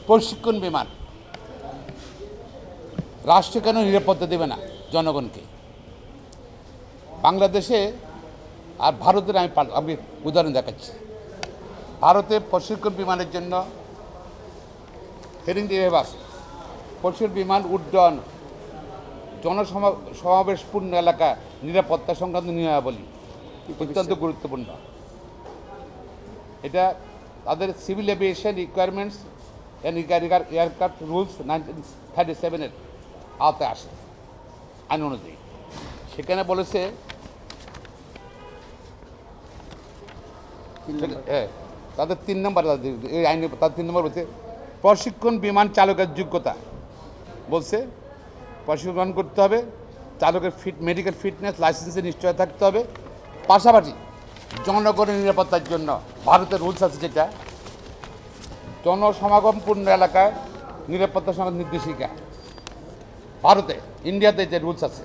প্রশিক্ষণ বিমান রাষ্ট্র কেন নিরাপত্তা দেবে না জনগণকে? বাংলাদেশে আর ভারতের আমি উদাহরণ দেখাচ্ছি। ভারতে প্রশিক্ষণ বিমানের জন্য হেরিং যেভাবে আছে, প্রশিক্ষণ বিমান উড্ডয়ন জনসমাবেশপূর্ণ এলাকা নিরাপত্তা সংক্রান্ত নিয়মাবলী অত্যন্ত গুরুত্বপূর্ণ। এটা তাদের civil aviation requirements and aircraft rules 1937-এর আওতায় আসে আইন অনুযায়ী। সেখানে বলেছে তাদের 3 নম্বর, এই আইনে তাদের 3 নম্বর বলছে প্রশিক্ষণ বিমান চালকের যোগ্যতা। বলছে প্রশিক্ষণ করতে হবে, চালকের মেডিকেল ফিটনেস লাইসেন্সের নিশ্চয়তা থাকতে হবে। পাশাপাশি জনগণের নিরাপত্তার জন্য ভারতের রুলস আছে, যেটা জনসমাগমপূর্ণ এলাকায় নিরাপত্তা সংক্রান্ত নির্দেশিকা। ভারতে, ইন্ডিয়াতে যে রুলস আছে,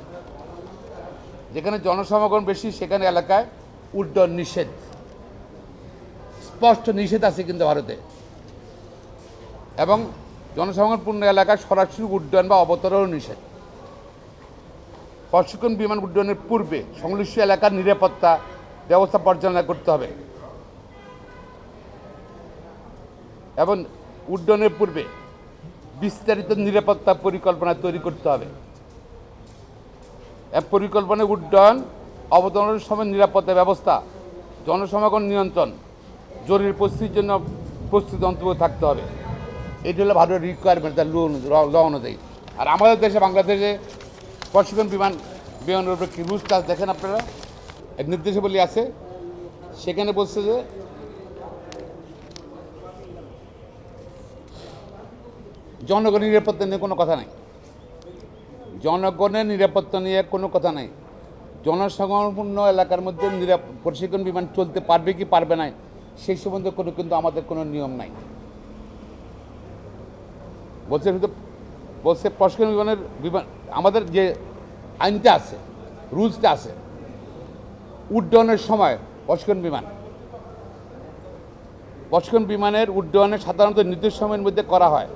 যেখানে জনসমাগম বেশি সেখানে এলাকায় উড্ডয়ন নিষেধ, স্পষ্ট নিষেধ আছে কিন্তু ভারতে। এবং জনসমাগমপূর্ণ এলাকায় সরাসরি উড্ডয়ন বা অবতরণ নিষেধ। প্রশিক্ষণ বিমান উড্ডয়নের পূর্বে সংশ্লিষ্ট এলাকার নিরাপত্তা ব্যবস্থা পর্যালোচনা করতে হবে এবং উড্ডয়নের পূর্বে বিস্তারিত নিরাপত্তা পরিকল্পনা তৈরি করতে হবে। পরিকল্পনায় উড্ডয়ন, অবতরণের সময় নিরাপত্তা ব্যবস্থা, জনসমাগম নিয়ন্ত্রণ, জরুরি পরিস্থিতির জন্য প্রস্তুতি অন্তর্ভুক্ত থাকতে হবে। এটি হলো ভারতের রিকোয়ারমেন্ট, তার ল অনুযায়ী। আর আমাদের দেশে, বাংলাদেশে প্রশিক্ষণ বিমানের উপরে কি রুলসটা দেখেন আপনারা, এক নির্দেশাবলী আছে। সেখানে বলছে যে জনগণের নিরাপত্তা নিয়ে কোনো কথা নাই, জনগণের নিরাপত্তা নিয়ে কোনো কথা নাই। জনসমাগমপূর্ণ এলাকার মধ্যে প্রশিক্ষণ বিমান চলতে পারবে কি পারবে না সেই সম্বন্ধে কিন্তু আমাদের কোনো নিয়ম নাই। বলছে প্রশিক্ষণ বিমান আমাদের যে আইনটা আছে, রুলসটা আছে, উড্ডয়নের সময় প্রশিক্ষণ বিমানের উড্ডয়নে সাধারণত নির্দিষ্ট সময়ের মধ্যে করা হয়,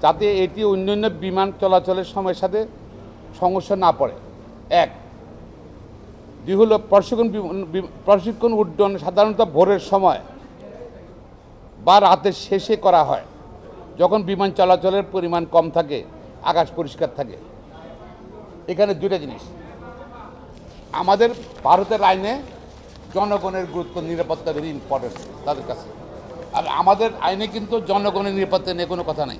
যাতে এটি অন্যান্য বিমান চলাচলের সময়ের সাথে সমস্যা না পড়ে। 1, 2 হলো প্রশিক্ষণ উড্ডয়ন সাধারণত ভোরের সময় বা রাতের শেষে করা হয়, যখন বিমান চলাচলের পরিমাণ কম থাকে, আকাশ পরিষ্কার থাকে। এখানে 2টা জিনিস। আমাদের ভারতের আইনে জনগণের গুরুত্ব, নিরাপত্তা ভেরি ইম্পর্টেন্ট তাদের কাছে। আর আমাদের আইনে কিন্তু জনগণের নিরাপত্তা নিয়ে কোনো কথা নাই।